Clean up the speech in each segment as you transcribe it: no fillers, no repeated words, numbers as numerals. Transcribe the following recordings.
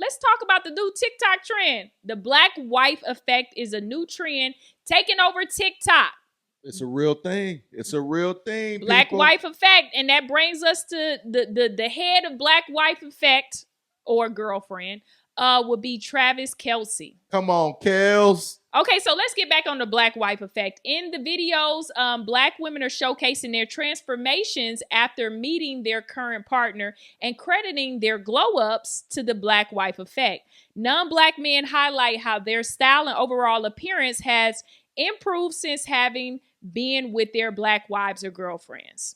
let's talk about the new TikTok trend. The black wife effect is a new trend taking over TikTok. It's a real thing. It's a real thing. Black people. wife effect. And that brings us to the head of black wife effect or girlfriend would be Travis Kelce. Come on, Kels. Okay, so let's get back on the black wife effect. In the videos, black women are showcasing their transformations after meeting their current partner and crediting their glow-ups to the black wife effect. Non-black men highlight how their style and overall appearance has improved since having been with their black wives or girlfriends.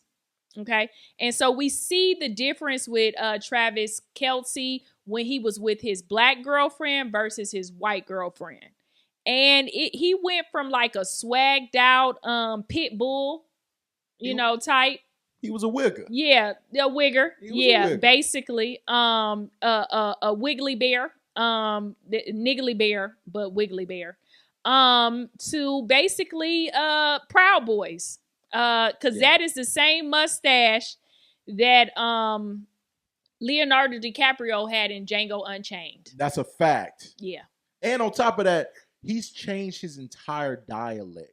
Okay, and so we see the difference with Travis Kelce when he was with his black girlfriend versus his white girlfriend. And he went from like a swagged out pit bull, type. He was a wigger. Yeah, a wigger. Yeah, a wigger. Basically, a wiggly bear, niggly bear, but wiggly bear. To basically Proud Boys, because that is the same mustache that Leonardo DiCaprio had in Django Unchained. That's a fact. Yeah. And on top of that, he's changed his entire dialect.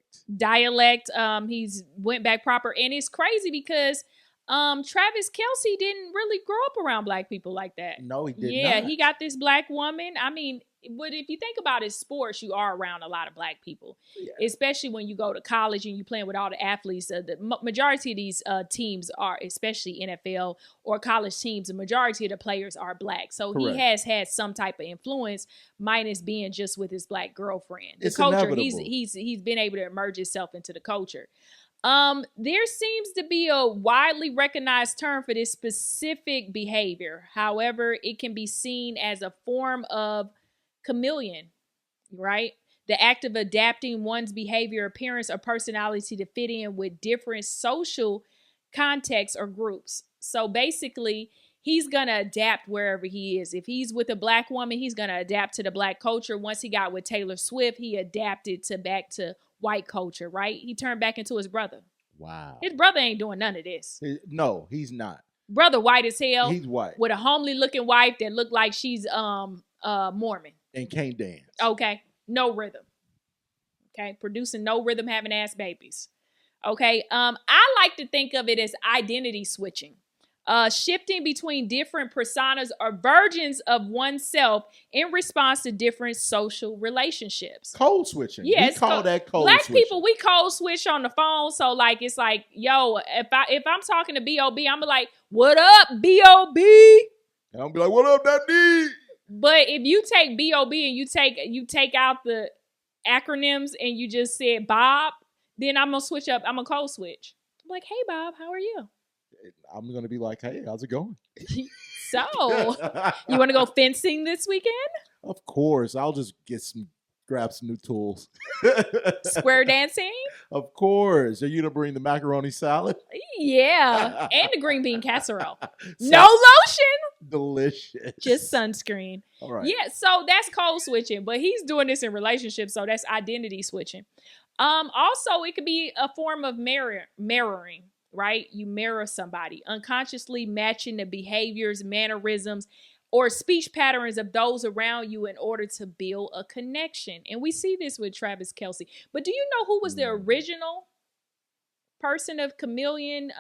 He's went back proper. And it's crazy because Travis Kelce didn't really grow up around black people like that. No, he did not. Yeah, he got this black woman. I mean, but if you think about it, sports, you are around a lot of black people, especially when you go to college and you playing with all the athletes. The majority of these teams are, especially NFL or college teams, the majority of the players are black. So Correct. He has had some type of influence, minus being just with his black girlfriend. The It's culture, inevitable. he's been able to immerse himself into the culture. There seems to be a widely recognized term for this specific behavior. However, it can be seen as a form of chameleon, right? The act of adapting one's behavior, appearance, or personality to fit in with different social contexts or groups. So basically, he's going to adapt wherever he is. If he's with a black woman, he's going to adapt to the black culture. Once he got with Taylor Swift, he adapted back to white culture, right? He turned back into his brother. Wow. His brother ain't doing none of this. No, he's not. Brother white as hell. He's white. With a homely looking wife that looked like she's Mormon. And can't dance. Okay. No rhythm. Okay. Producing no rhythm, having ass babies. Okay. I like to think of it as identity switching. Shifting between different personas or versions of oneself in response to different social relationships. Code switching. Yeah, we call that code black switching. people, we code switch on the phone. So like, it's like, yo, if I'm talking to B.O.B., I'm like, what up, B.O.B.? And I'll be like, what up, that D? But if you take B.O.B. and you take out the acronyms and you just said Bob, then I'm going to switch up. I'm going to code switch. I'm like, hey, Bob, how are you? I'm going to be like, hey, how's it going? So, you want to go fencing this weekend? Of course. I'll just grab some new tools. Square dancing? Of course. Are you going to bring the macaroni salad? Yeah. And the green bean casserole. No lotion. Delicious. Just sunscreen. All right. Yeah, so that's code switching, but he's doing this in relationships, so that's identity switching. Also, it could be a form of mirroring, right? You mirror somebody, unconsciously matching the behaviors, mannerisms, or speech patterns of those around you in order to build a connection. And we see this with Travis Kelce. But do you know who was the original person of chameleon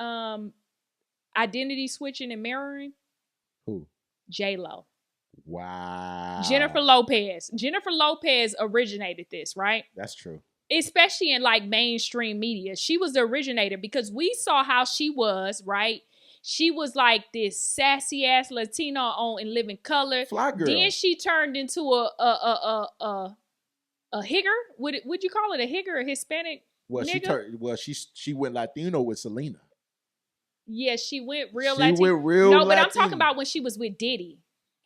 identity switching and mirroring? Who? J-Lo. Wow. Jennifer Lopez. Jennifer Lopez originated this, right? That's true. Especially in like mainstream media. She was the originator because we saw how she was, right? She was like this sassy ass Latina on In Living Color. Fly girl. Then she turned into a higger. Would you call it a higger, a Hispanic? Well, nigga? she went Latino with Selena. Yeah, she went real She Latino. went real No, but I'm Latino. talking about when she was with Diddy.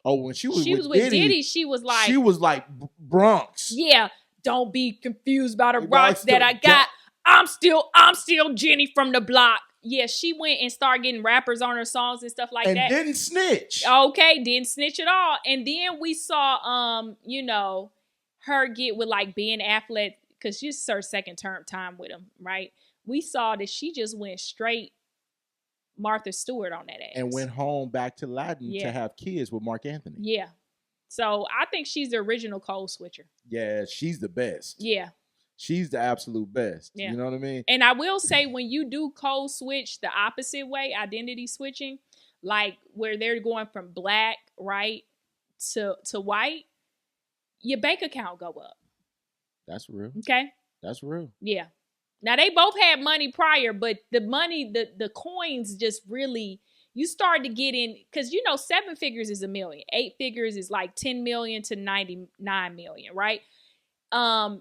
Oh, when she was with Diddy, she was like Bronx. Yeah, don't be confused by the Well, rocks that I got. I'm still Jenny from the block. Yeah, she went and started getting rappers on her songs and stuff like and that. didn't snitch. Okay, didn't snitch at all. And then we saw her get with like Ben Affleck because she's her second time with him, right? We saw that she just went straight Martha Stewart on that ass. And went home back to Latin to have kids with Mark Anthony. Yeah. So I think she's the original code switcher. Yeah, she's the best. Yeah. She's the absolute best. Yeah. You know what I mean? And I will say, when you do code switch the opposite way, identity switching, like where they're going from black, right, to white, your bank account go up. That's real. Okay? That's real. Yeah. Now, they both had money prior, but the money, the coins just really, you start to get in, because 7 figures is $1 million. 8 figures is like 10 million to 99 million, right? 9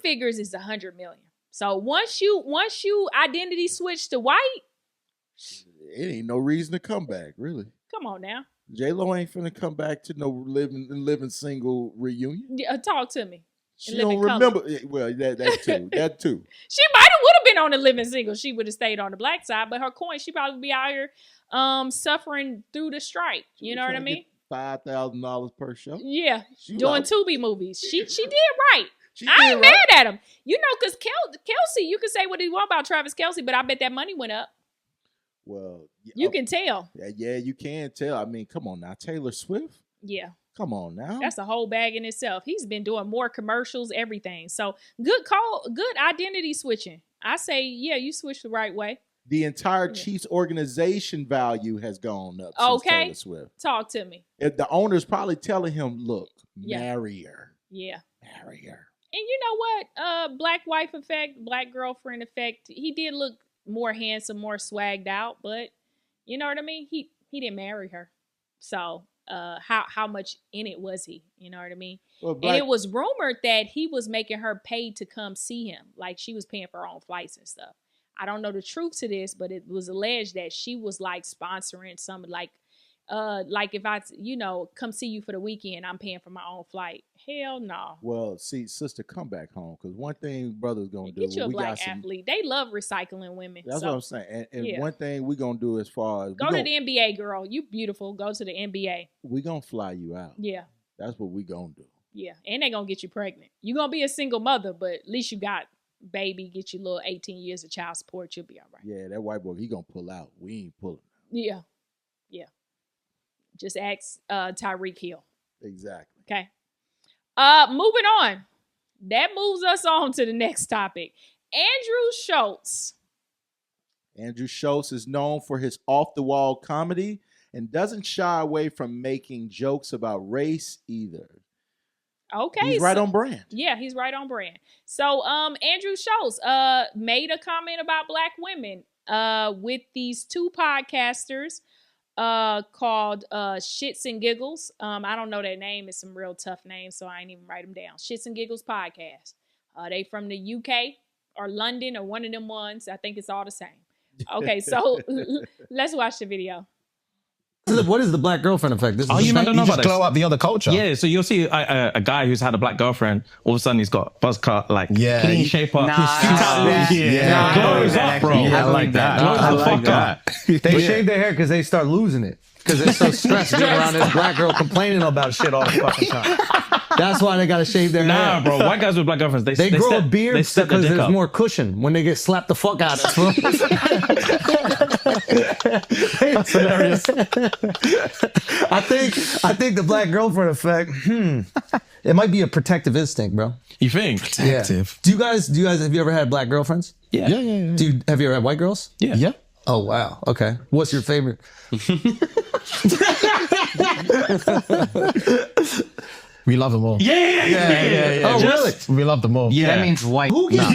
figures is 100 million. So once you identity switch to white, it ain't no reason to come back, really. come on now. J-Lo ain't finna come back to no living single reunion. Yeah, talk to me. She don't remember. Well, that too. That too. She would have been on the living single. She would have stayed on the black side, but her coin, she probably be out here suffering through the strike. You know what I mean? $5,000 per show. Yeah, She doing out. Tubi movies. She did right. She I ain't did right. mad at him. Because Kelce, you can say what you want about Travis Kelce, but I bet that money went up. Well, You can tell. Yeah, you can tell. I mean, come on now, Taylor Swift. Yeah. Come on now. That's a whole bag in itself. He's been doing more commercials, everything. So good call, good identity switching. I say, yeah, you switch the right way. The entire Chiefs organization value has gone up since Taylor Swift. Talk to me. If the owner's probably telling him, look, Yeah. marry her. Yeah. Marry her. And you know what? Black wife effect, black girlfriend effect. He did look more handsome, more swagged out, but you know what I mean? He didn't marry her. So how much in it was he? You know what I mean? Well, and it was rumored that he was making her pay to come see him. Like she was paying for her own flights and stuff. I don't know the truth to this, but it was alleged that she was like sponsoring some like if I, come see you for the weekend, I'm paying for my own flight. Hell no. Well, see, sister, come back home. Because one thing brother's going to do. Get you a black athlete. They love recycling women. That's what I'm saying. And one thing we're going to do as far as. Go to the NBA, girl. You beautiful. Go to the NBA. We're going to fly you out. Yeah. That's what we're going to do. Yeah. And they going to get you pregnant. You're going to be a single mother, but at least you got baby, get you a little 18 years of child support. You'll be all right. Yeah, that white boy, he going to pull out. We ain't pulling out. Yeah. Yeah. Just ask Tyreek Hill. Exactly. Okay. Moving on. That moves us on to the next topic. Andrew Schultz. Andrew Schultz is known for his off-the-wall comedy and doesn't shy away from making jokes about race either. Okay. He's right on brand. Yeah, he's right on brand. So Andrew Schultz made a comment about black women with these two podcasters called Shits and Giggles. I don't know their name. It's some real tough names, so I ain't even write them down. Shits and Giggles podcast. They from the UK or London or one of them ones. I think it's all the same. Okay, so let's watch the video. What is the black girlfriend effect? This is you don't know about glow up the other culture. Yeah, so you'll see a guy who's had a black girlfriend, all of a sudden he's got buzz cut, like clean shape up. Glows up, bro. Yeah, I like that. Glows the fuck up. They shave their hair because they start losing it. Because they're so stressed being around this black girl complaining about shit all the fucking time. That's why they got to shave their hair. Nah, bro. White guys with black girlfriends, they grow a beard they step because their dick there's up. more cushion when they get slapped the fuck out of it. That's hilarious. I think the black girlfriend effect, it might be a protective instinct, bro. You think? Protective. Yeah. Do you guys, have you ever had black girlfriends? Yeah. Have you ever had white girls? Yeah. Oh, wow. Okay. What's your favorite? We love them all. Yeah. Oh, really? We love them all. Yeah. That means white. Who gets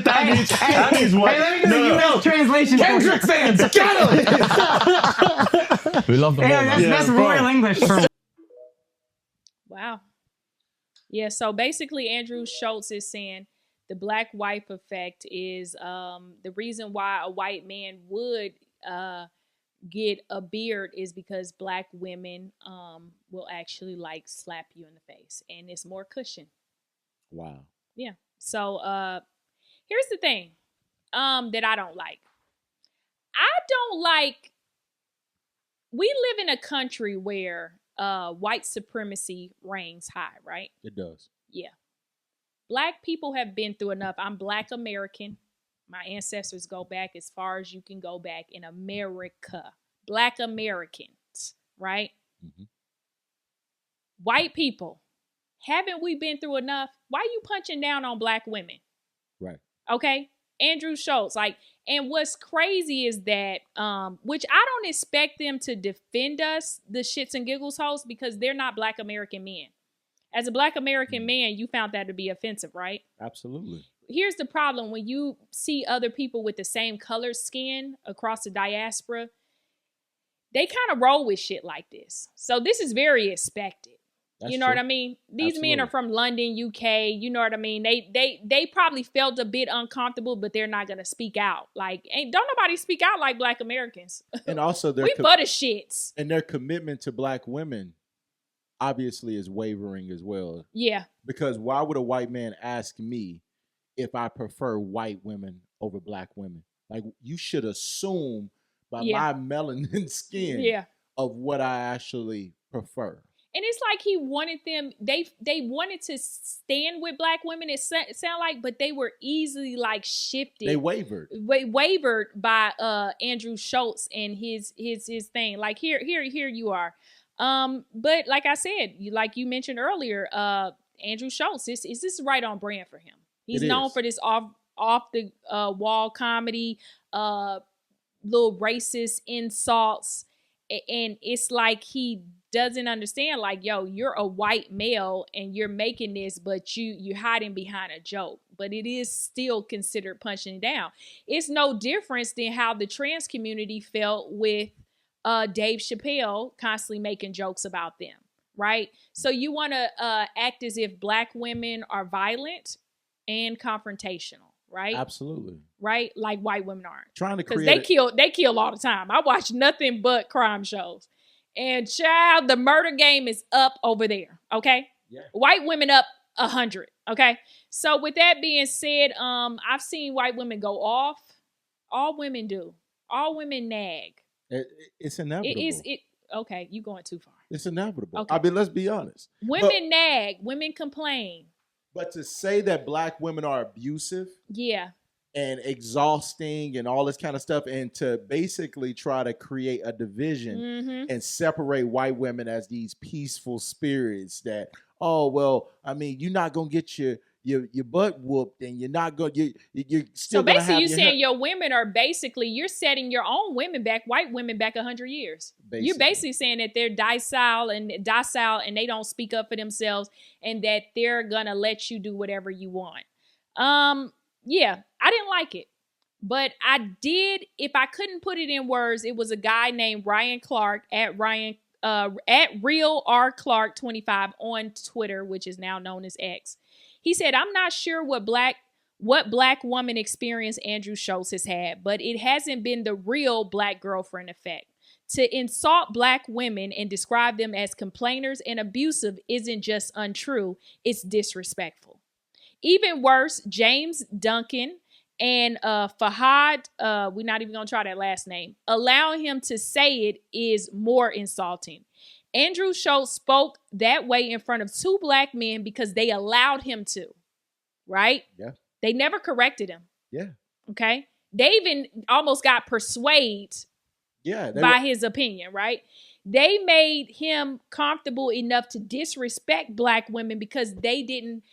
That means white. U.S. translation. Kendrick fans? Get him! We love them all. That's Royal English for. Wow. Yeah, so basically Andrew Schultz is saying the black wife effect is the reason why a white man would get a beard is because black women will actually like slap you in the face and it's more cushion. Wow. Yeah. So here's the thing that I don't like. We live in a country where white supremacy reigns high, right? It does. Yeah. Black people have been through enough. I'm Black American. My ancestors go back as far as you can go back in America. Black Americans, right? Mm-hmm. White people, haven't we been through enough? Why are you punching down on black women? Right. Okay. Andrew Schultz, and what's crazy is that, which I don't expect them to defend us, the shits and giggles hosts, because they're not Black American men. As a Black American man, you found that to be offensive, right? Absolutely. Here's the problem. When you see other people with the same colored skin across the diaspora, they kind of roll with shit like this. So this is very expected. That's you know true. what I mean? These men are from London, UK. You know what I mean? They probably felt a bit uncomfortable, but they're not gonna speak out. Don't nobody speak out like Black Americans. And also, we butter shits. And their commitment to Black women obviously is wavering as well. Yeah. Because why would a white man ask me if I prefer white women over Black women? Like, you should assume by my melanin skin of what I actually prefer. And it's like he wanted them, they wanted to stand with Black women, it sound like, but they were easily shifted. They wavered. Wavered by Andrew Schultz and his thing. Like here you are. But like I said, like you mentioned earlier, Andrew Schultz, this is right on brand for him. He's known for this off the wall comedy, little racist insults, and it's like he doesn't understand, like, yo, you're a white male and you're making this, but you're hiding behind a joke. But it is still considered punching down. It's no difference than how the trans community felt with Dave Chappelle constantly making jokes about them, right? So you want to act as if Black women are violent and confrontational, right? Absolutely. Right? Like white women aren't. Trying to create because they kill all the time. I watch nothing but crime shows. And child, the murder game is up over there. Okay. Yeah. White women up 100. Okay. So with that being said, I've seen white women go off. All women do. All women nag. It's inevitable. Okay, you going too far. It's inevitable. Okay. I mean, let's be honest. Women nag. Women complain. But to say that Black women are abusive. Yeah. And exhausting and all this kind of stuff, and to basically try to create a division and separate white women as these peaceful spirits that, oh, well, I mean, you're not going to get your butt whooped, and you're not going to, you're still going to have So basically you're saying your women are you're setting your own women back, white women back 100 years. You're basically saying that they're docile and they don't speak up for themselves, and that they're going to let you do whatever you want. Yeah, I didn't like it, but I did. If I couldn't put it in words, it was a guy named Ryan Clark at Real R Clark 25 on Twitter, which is now known as X. He said, "I'm not sure what black woman experience Andrew Schultz has had, but it hasn't been the real Black girlfriend effect. To insult Black women and describe them as complainers and abusive isn't just untrue; it's disrespectful. Even worse, James Duncan and Fahad, we're not even going to try that last name, allowing him to say it is more insulting. Andrew Schultz spoke that way in front of two Black men because they allowed him to, right? Yeah. They never corrected him. Yeah. Okay? They even almost got persuaded by his opinion, right? They made him comfortable enough to disrespect Black women because they didn't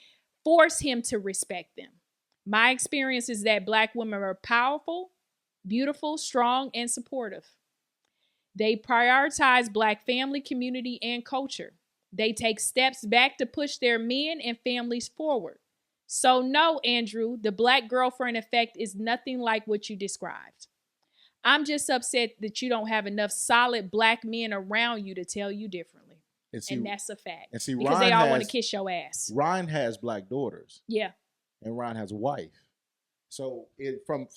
force him to respect them. My experience is that Black women are powerful, beautiful, strong, and supportive. They prioritize Black family, community, and culture. They take steps back to push their men and families forward. So no, Andrew, the Black girlfriend effect is nothing like what you described. I'm just upset that you don't have enough solid Black men around you to tell you differently. And that's a fact. And see, because Ryan they all want to kiss your ass. Ryan has Black daughters. Yeah. And Ryan has a wife. So from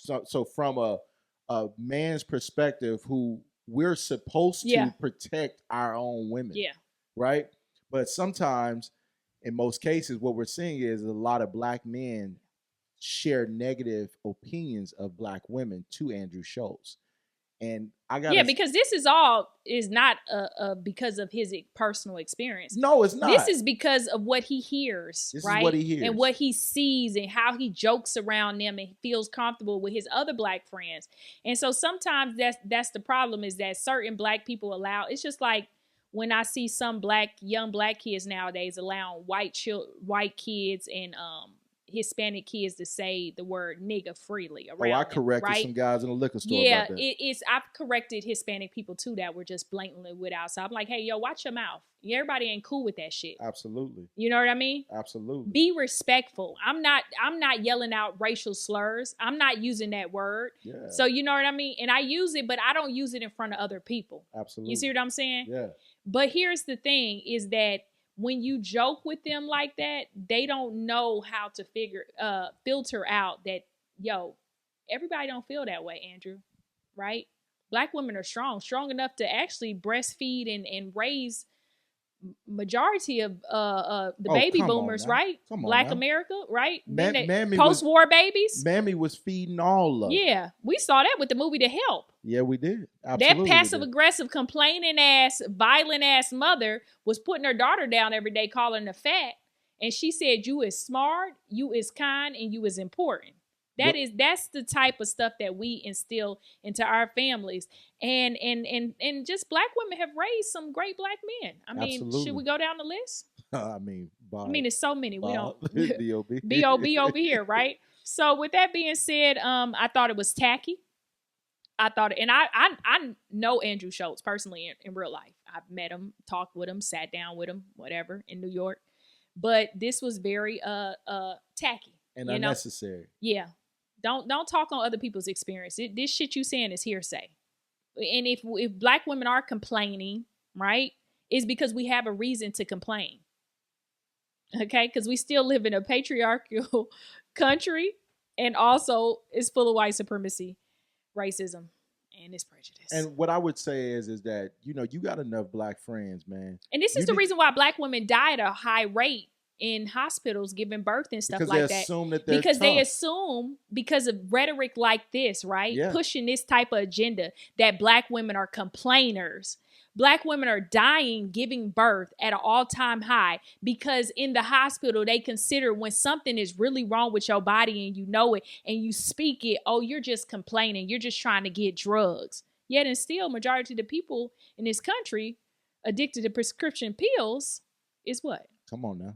a man's perspective, who we're supposed to protect our own women. Yeah. Right? But sometimes, in most cases, what we're seeing is a lot of Black men share negative opinions of Black women to Andrew Schultz. And I got because this is not because of his personal experience. No, it's not. This is because of what he hears, this right? Is what he hears. And what he sees and how he jokes around them and feels comfortable with his other Black friends. And so sometimes that's the problem, is that certain Black people it's just like, when I see some young black kids nowadays allowing white kids and Hispanic kids to say the word nigga freely around I corrected right? some guys in the liquor store about that. I've corrected Hispanic people too that were just blatantly without. So I'm like, hey, yo, watch your mouth. Everybody ain't cool with that shit. Absolutely. You know what I mean? Absolutely. Be respectful. I'm not yelling out racial slurs. I'm not using that word. Yeah. So you know what I mean? And I use it, but I don't use it in front of other people. Absolutely. You see what I'm saying? Yeah. But here's the thing is that when you joke with them like that, they don't know how to filter out that, yo, everybody don't feel that way, Andrew, right? Black women are strong enough to actually breastfeed and raise majority of the baby boomers, right? Black America, right? Post-war babies. Mammy was feeding all of them. Yeah, we saw that with the movie The Help. Yeah, we did. Absolutely. That passive-aggressive, complaining-ass, violent-ass mother was putting her daughter down every day, calling her fat. And she said, you is smart, you is kind, and you is important. That's the type of stuff that we instill into our families. And just black women have raised some great black men. I mean, Absolutely. Should we go down the list? I mean, it's so many. We don't B.O.B. B.O.B. over here, right? So with that being said, I thought it was tacky. I know Andrew Schultz personally in real life. I've met him, talked with him, sat down with him, whatever, in New York. But this was very tacky and unnecessary. Yeah. Don't talk on other people's experience. This shit you saying is hearsay. And if black women are complaining, right, it's because we have a reason to complain. Okay? Because we still live in a patriarchal country, and also it's full of white supremacy, racism, and it's prejudice. And what I would say is that, you got enough black friends, man. And this is the reason why black women die at a high rate in hospitals giving birth and stuff like that. They assume because of rhetoric like this, right? Yeah. Pushing this type of agenda that black women are complainers. Black women are dying giving birth at an all-time high because in the hospital, they consider when something is really wrong with your body and you know it and you speak it, oh, you're just complaining. You're just trying to get drugs. Yet and still, majority of the people in this country addicted to prescription pills is what? Come on now.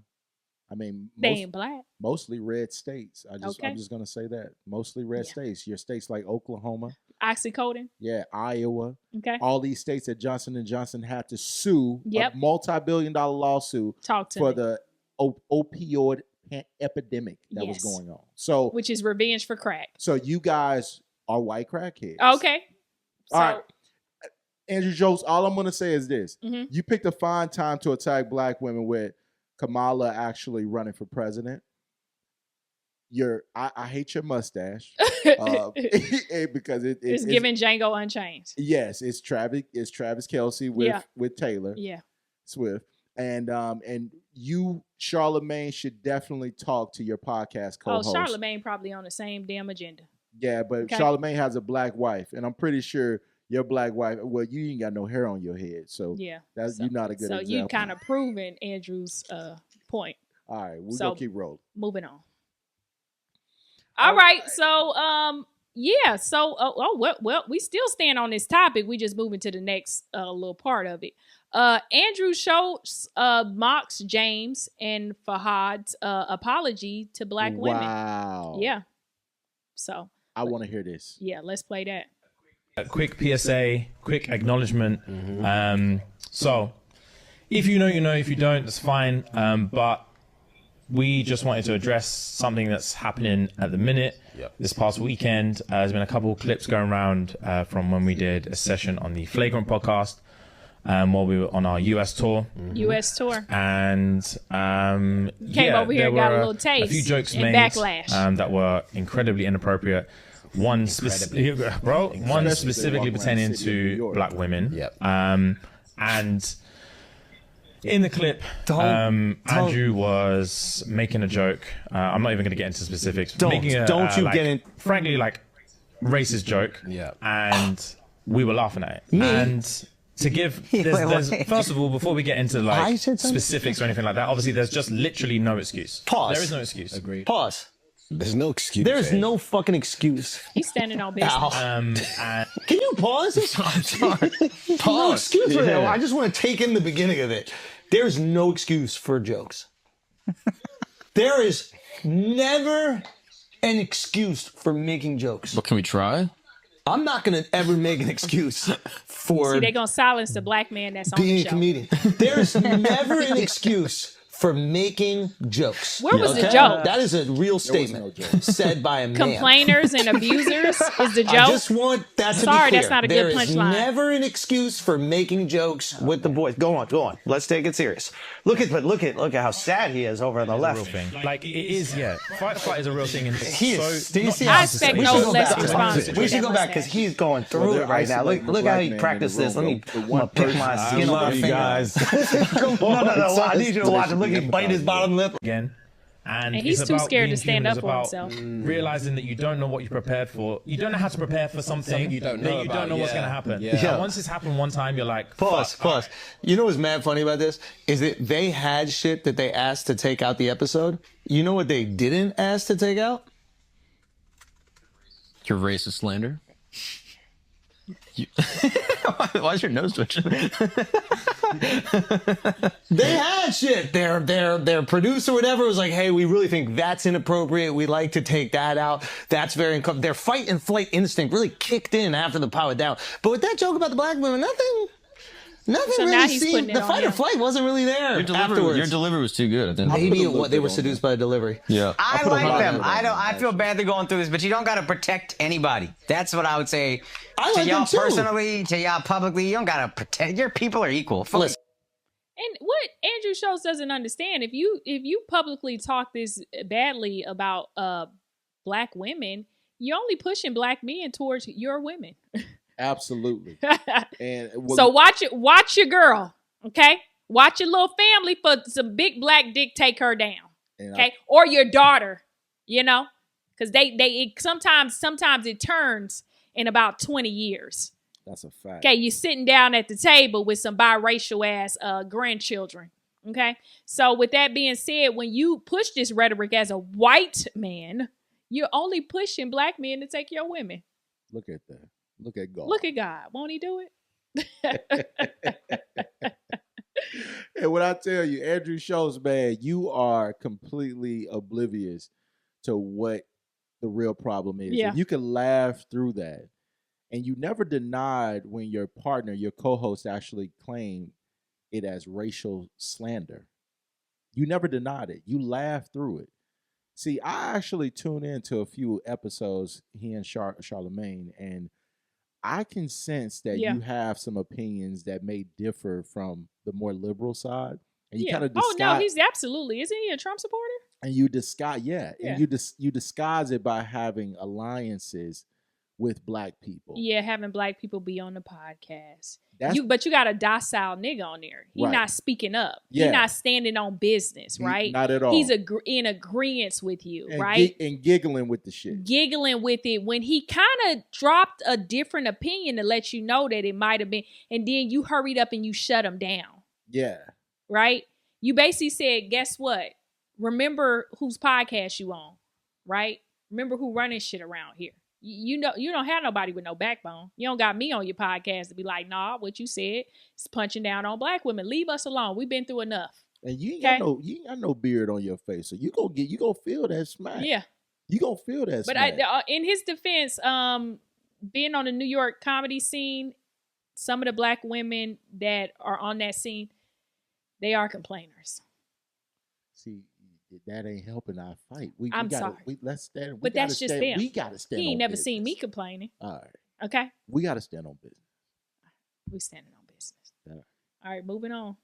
I mean, they ain't black. Mostly red states. I'm just gonna say that. Mostly red states. Your states like Oklahoma, oxycodone. Yeah, Iowa. Okay. All these states that Johnson & Johnson had to sue a multi-billion-dollar lawsuit for the opioid epidemic that was going on. So, which is revenge for crack. So you guys are white crackheads. Okay. All right. Andrew Schultz, all I'm gonna say is this: you picked a fine time to attack black women with Kamala actually running for president. I hate your mustache because it's giving Django Unchained. Yes, it's Travis Kelce with Taylor Swift, and you, Charlamagne, should definitely talk to your podcast co-host. Oh, Charlamagne probably on the same damn agenda. Yeah, but Charlamagne has a black wife, and I'm pretty sure your black wife. Well, you ain't got no hair on your head, so you're not a good example. So you kind of proven Andrew's point. All right, we're gonna keep rolling. Moving on. All right. So well, we still stand on this topic. We just moving to the next little part of it. Andrew Schultz mocks James and Fahad's apology to black women. Wow. Yeah. So I want to hear this. Yeah, let's play that. A quick PSA, quick acknowledgement. So if you know, you know. If you don't, that's fine. But we just wanted to address something that's happening at the minute. This past weekend, there's been a couple of clips going around from when we did a session on the Flagrant podcast while we were on our US tour. US tour. And came over here and got a little taste. A few jokes made backlash that were incredibly inappropriate. One specifically pertaining to black women. And in the clip, Andrew was making a joke. I'm not even going to get into specifics. Frankly, like, racist joke. And we were laughing at it. And to give, first of all, before we get into like specifics or anything like that, obviously there's just literally no excuse. Pause. There is no excuse. Agreed. Pause. There's no excuse. There's no fucking excuse. He's standing on business. Can you pause? Pause. No excuse for that. I just want to take in the beginning of it. There's no excuse for jokes. There is never an excuse for making jokes. But can we try? I'm not going to ever make an excuse for... See, they're going to silence the black man that's on the show. Being a comedian. There's never an excuse for making jokes. Where was the joke? That is a real statement said by a man. Complainers and abusers is the joke. I just want that to be clear. Sorry, that's not a good punchline. There is never an excuse for making jokes with the boys. Go on. Let's take it serious. Look at how sad he is over on the left. Real thing. Like it is, yeah. Fight is a real thing. And he is. So, Do you see? I expect no less responsibility. We should go back because he's going through it right now. Look how he practiced this. Let me pick my skin off my finger. Guys. No. I need you to watch him. Look, he bite his bottom lip again. And he's too scared to stand up for himself. Realizing that you don't know what you're prepared for. You don't know how to prepare for something you don't know what's going to happen. Yeah. Once it's happened one time, you're like, pause. You know what's mad funny about this? Is that they had shit that they asked to take out the episode. You know what they didn't ask to take out? Your racist slander. Why is your nose twitching? They had shit. Their producer, whatever, was like, "Hey, we really think that's inappropriate. We'd like to take that out. That's very uncomfortable." Their fight and flight instinct really kicked in after the power down. But with that joke about the black women, nothing so really seemed. The fight or flight wasn't really there. Your delivery was too good. Maybe they were seduced by a delivery. Yeah, I like them. I feel bad they're going through this, but you don't got to protect anybody. That's what I would say. To y'all personally, to y'all publicly, you don't got to protect. Your people are equal. Listen. And what Andrew Schultz doesn't understand, if you publicly talk this badly about black women, you're only pushing black men towards your women. Absolutely. And so watch your girl, okay? Watch your little family for some big black dick take her down, okay? Or your daughter, because they sometimes it turns in about 20 years. That's a fact. Okay, you're sitting down at the table with some biracial ass grandchildren. Okay, so with that being said, when you push this rhetoric as a white man, you're only pushing black men to take your women. Look at that. Look at God. Look at God. Won't he do it? And when I tell you, Andrew Schultz, man, you are completely oblivious to what the real problem is. Yeah. And you can laugh through that. And you never denied when your partner, your co-host, actually claimed it as racial slander. You never denied it. You laughed through it. See, I actually tune into a few episodes, he and Charlemagne, and I can sense that you have some opinions that may differ from the more liberal side. And you kind of disguise. Oh no, he's absolutely. Isn't he a Trump supporter? And you disguise, and you disguise it by having alliances with black people. Yeah, having black people be on the podcast. But you got a docile nigga on there. He's not speaking up. Yeah. He's not standing on business, right? Not at all. He's in agreement with you, and right? And giggling with the shit. Giggling with it when he kind of dropped a different opinion to let you know that it might have been, and then you hurried up and you shut him down. Yeah. Right? You basically said, guess what? Remember whose podcast you on, right? Remember who running shit around here. You don't have nobody with no backbone. You don't got me on your podcast to be like, nah, what you said is punching down on black women. Leave us alone. We've been through enough. And you ain't got no beard on your face, so you gonna feel that smack. Yeah, you gonna feel that smack. But in his defense, being on the New York comedy scene, some of the black women that are on that scene, they are complainers. See, that ain't helping our fight. I'm sorry. Let's stand. But that's just them. We gotta stand. He ain't never business. seen me complaining. All right. Okay. We gotta stand on business. We standing on business. All right, moving on.